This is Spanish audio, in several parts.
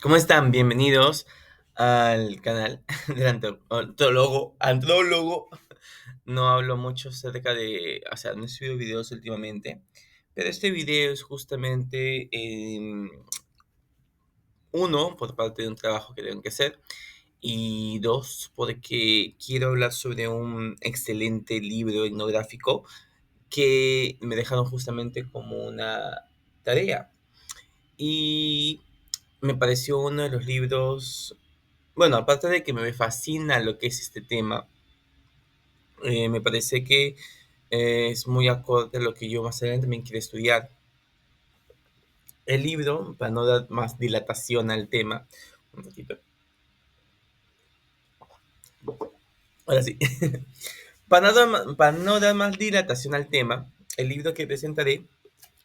¿Cómo están? Bienvenidos al canal del antrólogo. No hablo mucho acerca de, o sea, no he subido videos últimamente, pero este video es justamente, uno, por parte de un trabajo que tengo que hacer, y dos, porque quiero hablar sobre un excelente libro etnográfico que me dejaron justamente como una tarea. Y me pareció uno de los libros. Bueno, aparte de que me fascina lo que es este tema, me parece que es muy acorde a lo que yo más adelante también quiero estudiar. El libro, para no dar más dilatación al tema, un ratito, ahora sí, para no dar más dilatación al tema, el libro que presentaré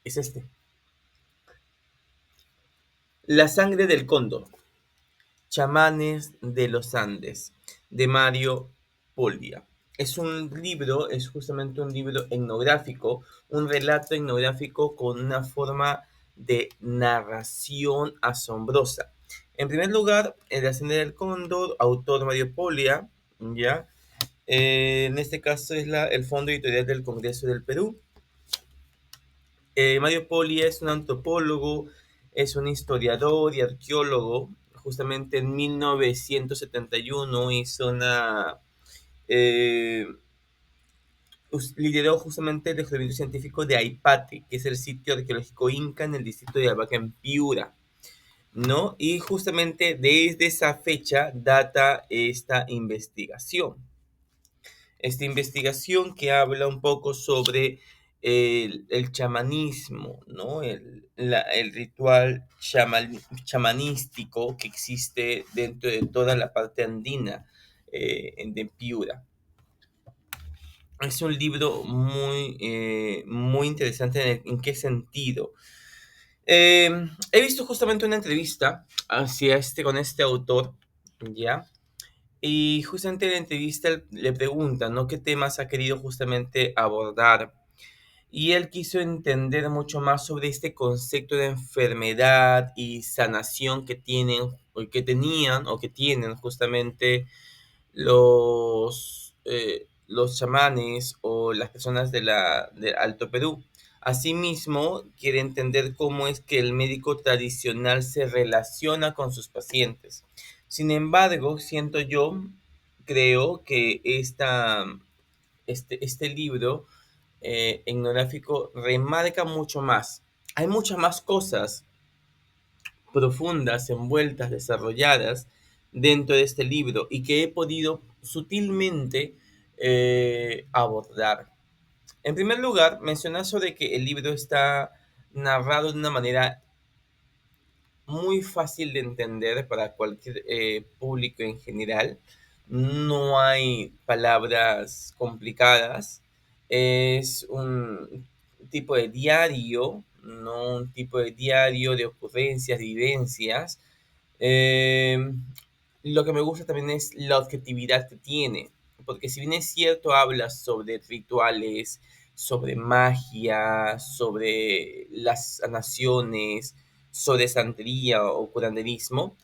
es este, La sangre del cóndor, Chamanes de los Andes, de Mario Poldia. Es justamente un libro etnográfico, un relato etnográfico con una forma de narración asombrosa. En primer lugar, El ascender del cóndor, autor Mario Poldia, ¿ya? En este caso es el Fondo Editorial del Congreso del Perú. Mario Poli es un antropólogo, es un historiador y arqueólogo. Justamente en 1971 hizo eh, lideró justamente el descubrimiento científico de Aipate, que es el sitio arqueológico inca en el distrito de Albaca, en Piura, ¿no? Y justamente desde esa fecha data esta investigación. Esta investigación que habla un poco sobre el chamanismo, ¿no? El ritual chamanístico que existe dentro de toda la parte andina de Piura. Es un libro muy interesante. ¿En qué sentido? Eh, He visto justamente una entrevista con este autor, ¿ya? Y justamente en la entrevista le preguntan, ¿no? ¿Qué temas ha querido justamente abordar? Y él quiso entender mucho más sobre este concepto de enfermedad y sanación que tenían o que tienen justamente los chamanes o las personas del Alto Perú. Asimismo, quiere entender cómo es que el médico tradicional se relaciona con sus pacientes. Sin embargo, creo que este libro etnográfico remarca mucho más. Hay muchas más cosas profundas, envueltas, desarrolladas dentro de este libro y que he podido sutilmente abordar. En primer lugar, mencionar sobre que el libro está narrado de una manera muy fácil de entender para cualquier público en general. No hay palabras complicadas. Es un tipo de diario, no un tipo de diario de ocurrencias, de vivencias. Eh, lo que me gusta también es la objetividad que tiene, porque si bien es cierto, habla sobre rituales, sobre magia, sobre las naciones, sobre santería o curanderismo,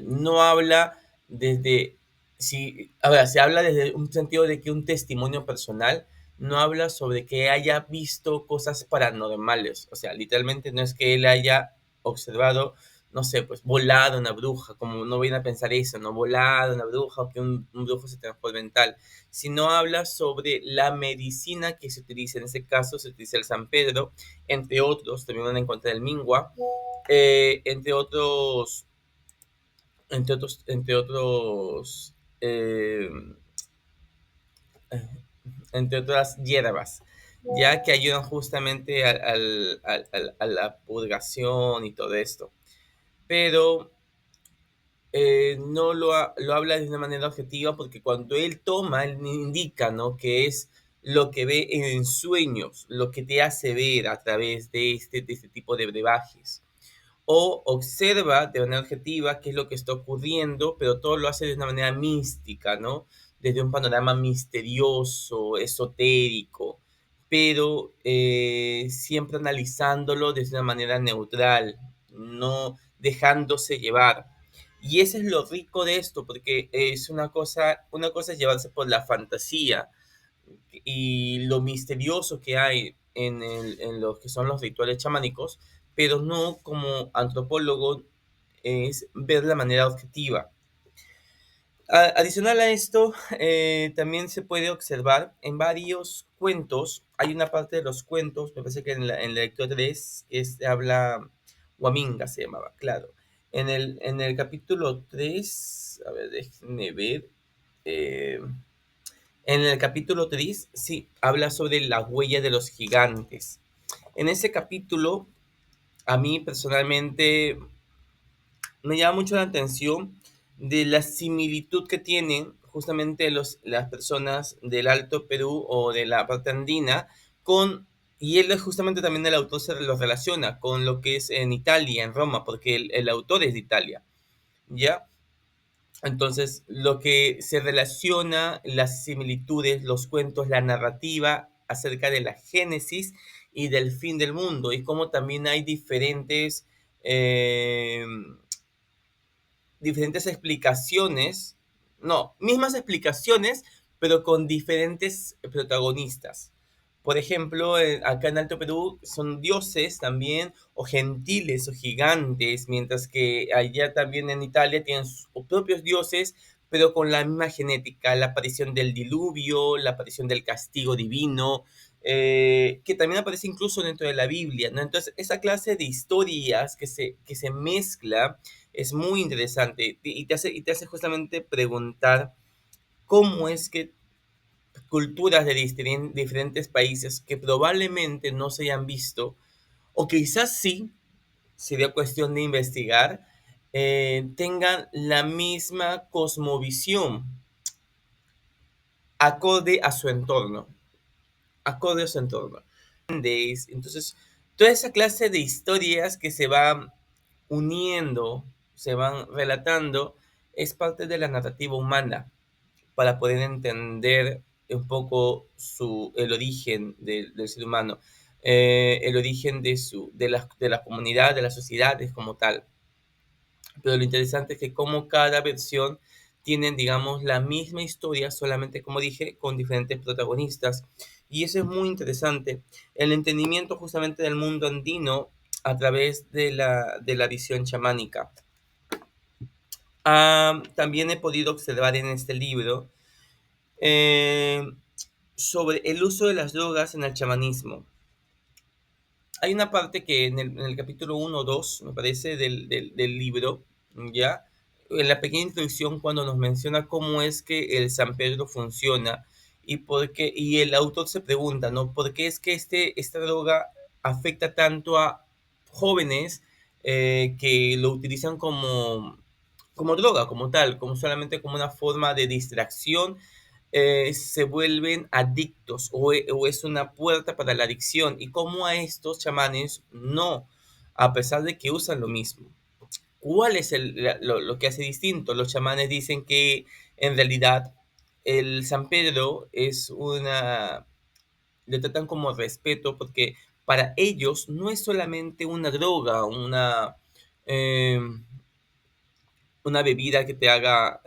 no habla desde, si, a ver, se habla desde un sentido de que un testimonio personal, no habla sobre que haya visto cosas paranormales, o sea, literalmente no es que él haya observado, no sé, pues volado una bruja, como no viene a pensar eso, no volado una bruja o que un brujo se transforme en tal, sino habla sobre la medicina que se utiliza, en ese caso se utiliza el San Pedro, entre otros, también van a encontrar el Mingua, eh, entre otros entre otros, eh, entre otras hierbas, ya que ayudan justamente a la purgación y todo esto. Pero no lo habla de una manera objetiva porque cuando él toma, él indica, ¿no? Que es lo que ve en sueños, lo que te hace ver a través de este tipo de brebajes o observa de manera objetiva qué es lo que está ocurriendo, pero todo lo hace de una manera mística, ¿no? Desde un panorama misterioso, esotérico, pero siempre analizándolo desde una manera neutral, no dejándose llevar. Y eso es lo rico de esto, porque es una cosa es llevarse por la fantasía y lo misterioso que hay en lo que son los rituales chamánicos, pero no como antropólogo es ver la manera objetiva. Adicional a esto, también se puede observar en varios cuentos, hay una parte de los cuentos, me parece que en la lectura 3, habla, Huaminga se llamaba, claro. En el capítulo 3, a ver, déjenme ver, eh, en el capítulo 3, sí, habla sobre la huella de los gigantes. En ese capítulo, a mí personalmente me llama mucho la atención de la similitud que tienen justamente las personas del Alto Perú o de la parte andina con, y él justamente también el autor se lo relaciona con lo que es en Italia, en Roma, porque el autor es de Italia, ¿ya? Entonces, lo que se relaciona, las similitudes, los cuentos, la narrativa acerca de la génesis y del fin del mundo, y cómo también hay eh, diferentes explicaciones, no, mismas explicaciones, pero con diferentes protagonistas. Por ejemplo, acá en Alto Perú son dioses también, o gentiles, o gigantes, mientras que allá también en Italia tienen sus propios dioses, pero con la misma genética, la aparición del diluvio, la aparición del castigo divino, que también aparece incluso dentro de la Biblia, ¿no? Entonces, esa clase de historias que se mezcla es muy interesante y te hace justamente preguntar cómo es que culturas de diferentes países que probablemente no se hayan visto, o quizás sí, sería cuestión de investigar, tengan la misma cosmovisión acorde a su entorno, acorde a su entorno. Entonces, toda esa clase de historias que se van uniendo, se van relatando, es parte de la narrativa humana para poder entender un poco el origen del ser humano, el origen de la comunidad, de las sociedades como tal. Pero lo interesante es que como cada versión tienen, digamos, la misma historia, solamente como dije, con diferentes protagonistas. Y eso es muy interesante. El entendimiento justamente del mundo andino a través de la visión chamánica. También he podido observar en este libro eh, sobre el uso de las drogas en el chamanismo. Hay una parte que en el capítulo uno o 2, me parece, del libro, ¿ya? En la pequeña introducción, cuando nos menciona cómo es que el San Pedro funciona y el autor se pregunta, ¿no? ¿Por qué es que esta droga afecta tanto a jóvenes que lo utilizan como droga, como tal, como solamente como una forma de distracción, se vuelven adictos o es una puerta para la adicción y cómo a estos chamanes no, a pesar de que usan lo mismo? ¿Cuál es lo que hace distinto? Los chamanes dicen que en realidad el San Pedro le tratan como respeto porque para ellos no es solamente una droga, eh, una bebida que te haga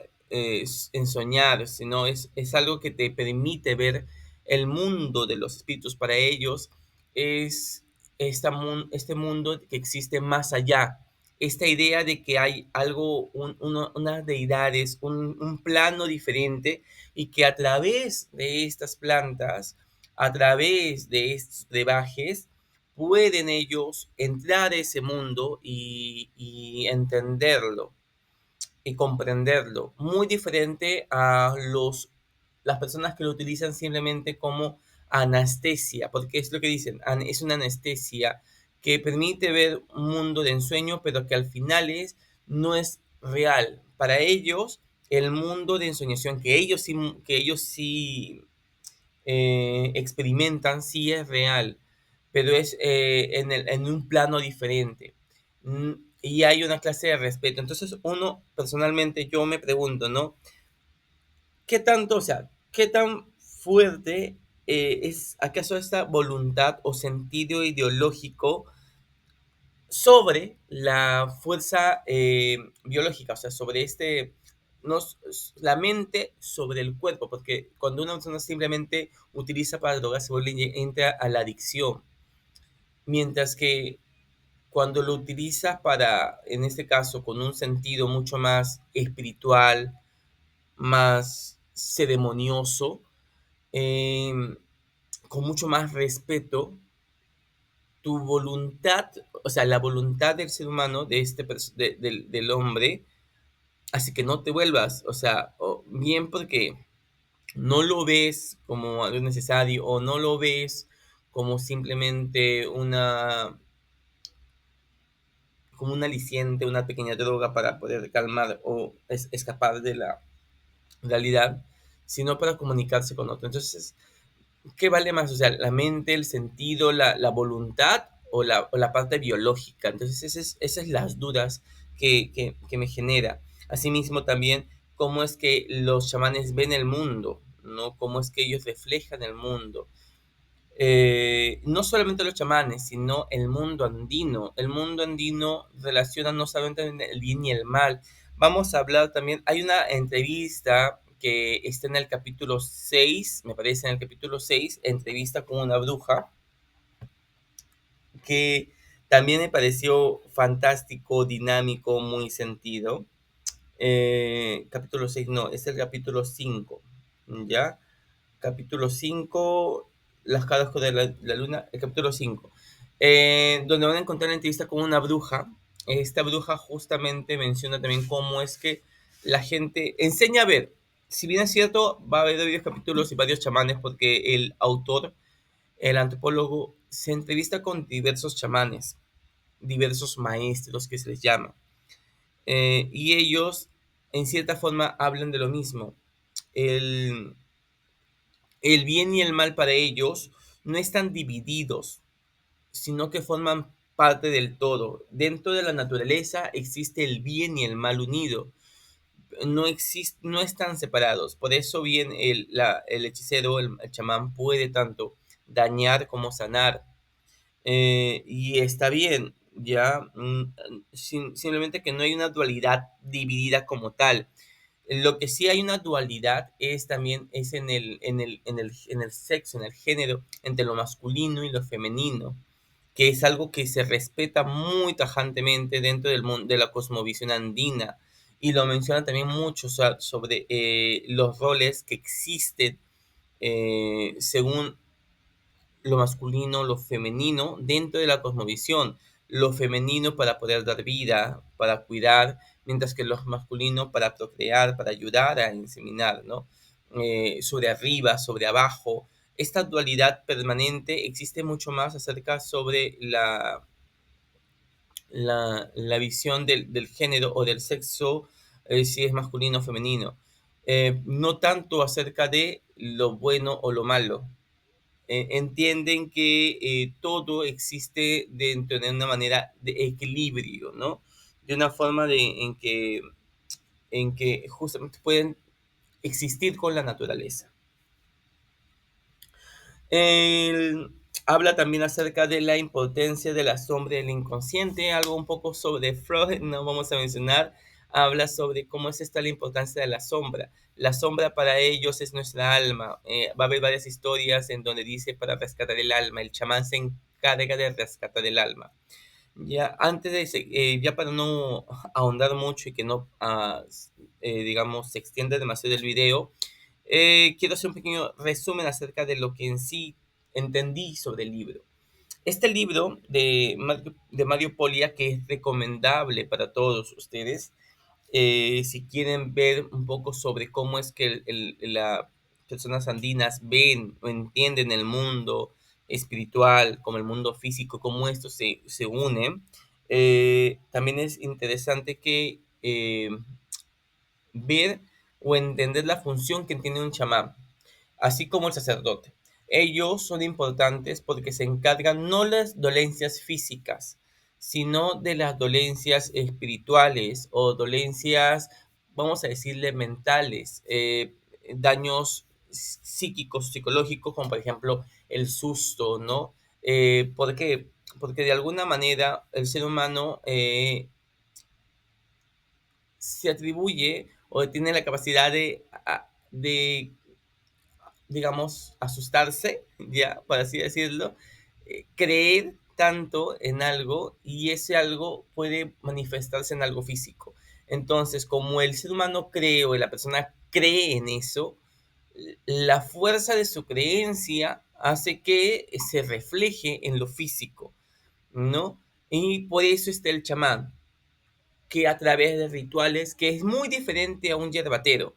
ensoñar, sino es algo que te permite ver el mundo de los espíritus. Para ellos es este mundo que existe más allá. Esta idea de que hay algo, unas deidades, un plano diferente y que a través de estas plantas, a través de estos brebajes, pueden ellos entrar a ese mundo y entenderlo y comprenderlo. Muy diferente a las personas que lo utilizan simplemente como anestesia, porque es lo que dicen, es una anestesia que permite ver un mundo de ensueño, pero que al final no es real. Para ellos, el mundo de ensoñación que ellos sí experimentan sí es real, pero es en un plano diferente. Y hay una clase de respeto. Entonces, uno, personalmente, yo me pregunto, ¿no? ¿Qué tanto, o sea, qué tan fuerte es acaso esta voluntad o sentido ideológico sobre la fuerza biológica, o sea, sobre nos, la mente sobre el cuerpo, porque cuando una persona simplemente utiliza para drogas, se vuelve, entra a la adicción, mientras que cuando lo utilizas para, en este caso, con un sentido mucho más espiritual, más ceremonioso, eh, con mucho más respeto, tu voluntad, o sea, la voluntad del ser humano, del hombre, hace que no te vuelvas, o sea, bien porque no lo ves como algo necesario o no lo ves como simplemente como un aliciente, una pequeña droga para poder calmar o escapar de la realidad, sino para comunicarse con otro. Entonces, ¿qué vale más? O sea, la mente, el sentido, la voluntad o la parte biológica. Entonces, esas son las dudas que me genera. Asimismo, también, cómo es que los chamanes ven el mundo, ¿no? Cómo es que ellos reflejan el mundo. No solamente los chamanes, sino el mundo andino. El mundo andino relaciona no solamente el bien y el mal. Vamos a hablar también, hay una entrevista que está en el capítulo 6, me parece en el capítulo 6, entrevista con una bruja, que también me pareció fantástico, dinámico, muy sentido. Capítulo 6 no, es el capítulo 5, ¿ya? Capítulo 5 las caras de la luna, el capítulo 5 donde van a encontrar la entrevista con una bruja. Esta bruja justamente menciona también cómo es que la gente enseña a ver, si bien es cierto, va a haber varios capítulos y varios chamanes, porque el autor, el antropólogo, se entrevista con diversos chamanes, diversos maestros que se les llama, y ellos en cierta forma hablan de lo mismo. El, el bien y el mal para ellos no están divididos, sino que forman parte del todo. Dentro de la naturaleza existe el bien y el mal unido. No están separados. Por eso bien el hechicero, el chamán puede tanto dañar como sanar. Y está bien, ya. Simplemente que no hay una dualidad dividida como tal. Lo que sí hay una dualidad es también es en el sexo, en el género, entre lo masculino y lo femenino, que es algo que se respeta muy tajantemente dentro del mundo de la cosmovisión andina. Y lo menciona también mucho, o sea, sobre los roles que existen según lo masculino, lo femenino dentro de la cosmovisión. Lo femenino para poder dar vida, para cuidar, mientras que lo masculino para procrear, para ayudar a inseminar, ¿no? Sobre arriba, sobre abajo. Esta dualidad permanente existe mucho más acerca sobre la visión del género o del sexo, si es masculino o femenino. No tanto acerca de lo bueno o lo malo. Entienden que todo existe dentro de una manera de equilibrio, ¿no? De una forma en que justamente pueden existir con la naturaleza. Él habla también acerca de la impotencia de la sombra del inconsciente, algo un poco sobre Freud, no vamos a mencionar. Habla sobre cómo es esta la importancia de la sombra. La sombra para ellos es nuestra alma. Va a haber varias historias en donde dice para rescatar el alma, el chamán se encarga de rescatar el alma. Ya antes ya para no ahondar mucho y que no, digamos, se extienda demasiado el video, quiero hacer un pequeño resumen acerca de lo que en sí entendí sobre el libro. Este libro de Mario Polia, que es recomendable para todos ustedes, si quieren ver un poco sobre cómo es que las personas andinas ven o entienden el mundo espiritual como el mundo físico, cómo esto se une, también es interesante que ver o entender la función que tiene un chamán, así como el sacerdote. Ellos son importantes porque se encargan no de las dolencias físicas, sino de las dolencias espirituales o dolencias, vamos a decirle, mentales, daños psíquicos, psicológicos, como por ejemplo el susto, ¿no? ¿Por qué? porque de alguna manera el ser humano se atribuye o tiene la capacidad de, digamos, asustarse, ya, por así decirlo, creer tanto en algo y ese algo puede manifestarse en algo físico. Entonces, como el ser humano cree o la persona cree en eso, la fuerza de su creencia hace que se refleje en lo físico, ¿no? Y por eso está el chamán, que a través de rituales, que es muy diferente a un yerbatero.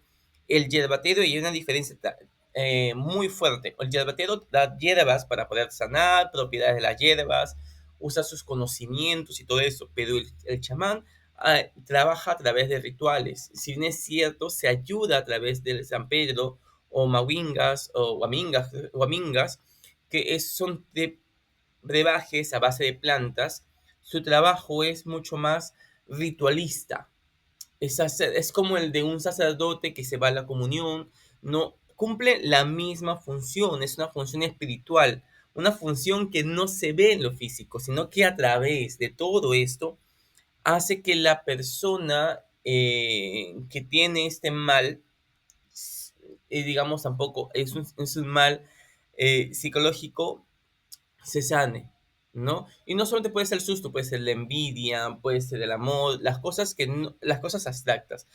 El yerbatero, y hay una diferencia muy fuerte, el yerbatero da hierbas para poder sanar, propiedades de las hierbas, usa sus conocimientos y todo eso, pero el chamán trabaja a través de rituales. Si bien es cierto, se ayuda a través del San Pedro o Mawingas o Wamingas, que son de brebajes a base de plantas. Su trabajo es mucho más ritualista. Es como el de un sacerdote que se va a la comunión, no cumple la misma función, es una función espiritual, una función que no se ve en lo físico, sino que a través de todo esto hace que la persona que tiene este mal, digamos tampoco es un mal psicológico, se sane, ¿no? Y no solamente puede ser el susto, puede ser la envidia, puede ser el amor, las cosas las cosas abstractas.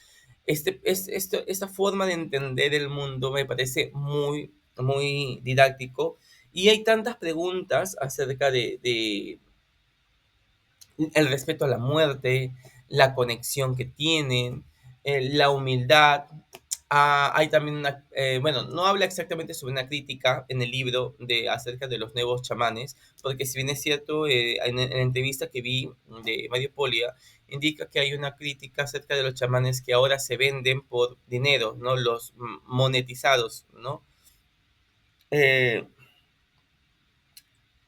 Esta forma de entender el mundo me parece muy, muy didáctico y hay tantas preguntas acerca de el respeto a la muerte, la conexión que tienen, la humildad. Hay también bueno, no habla exactamente sobre una crítica en el libro acerca de los nuevos chamanes, porque si bien es cierto, en la entrevista que vi de Mario Polia, indica que hay una crítica acerca de los chamanes que ahora se venden por dinero, ¿no? Los monetizados, ¿no? Eh,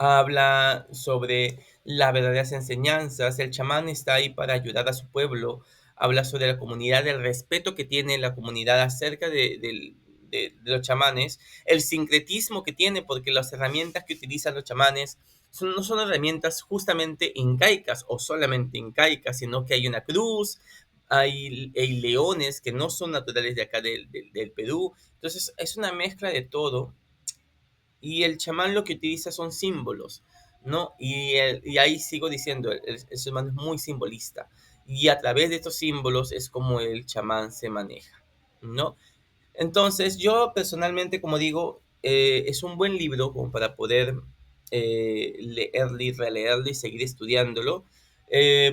Habla sobre las verdaderas enseñanzas. El chamán está ahí para ayudar a su pueblo. Habla sobre la comunidad, el respeto que tiene la comunidad acerca de los chamanes, el sincretismo que tiene, porque las herramientas que utilizan los chamanes no son herramientas justamente incaicas o solamente incaicas, sino que hay una cruz, hay leones que no son naturales de acá del Perú. Entonces es una mezcla de todo y el chamán lo que utiliza son símbolos, ¿no? Y ahí sigo diciendo, el chamán es muy simbolista. Y a través de estos símbolos es como el chamán se maneja, ¿no? Entonces, yo personalmente, como digo, es un buen libro como para poder leerlo y releerlo y seguir estudiándolo.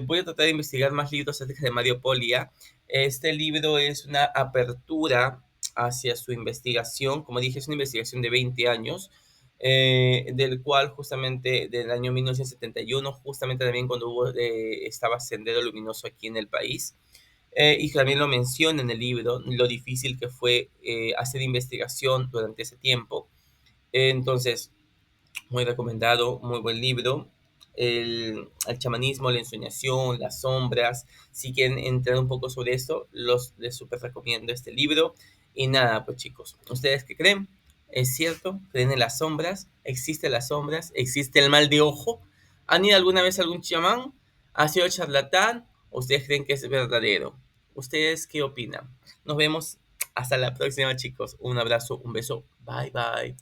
Voy a tratar de investigar más libros acerca de Mario Polia. Este libro es una apertura hacia su investigación. Como dije, es una investigación de 20 años, del cual justamente del año 1971, justamente también cuando estaba Sendero Luminoso aquí en el país. Y también lo menciona en el libro, lo difícil que fue hacer investigación durante ese tiempo. Entonces, muy recomendado, muy buen libro. El chamanismo, la ensoñación, las sombras. Si quieren entrar un poco sobre esto, les súper recomiendo este libro. Y nada, pues chicos, ¿ustedes qué creen? ¿Es cierto? ¿Creen en las sombras? ¿Existen las sombras? ¿Existe el mal de ojo? ¿Han ido alguna vez a algún chamán? ¿Ha sido charlatán? ¿O ustedes creen que es verdadero? ¿Ustedes qué opinan? Nos vemos hasta la próxima, chicos. Un abrazo, un beso. Bye, bye.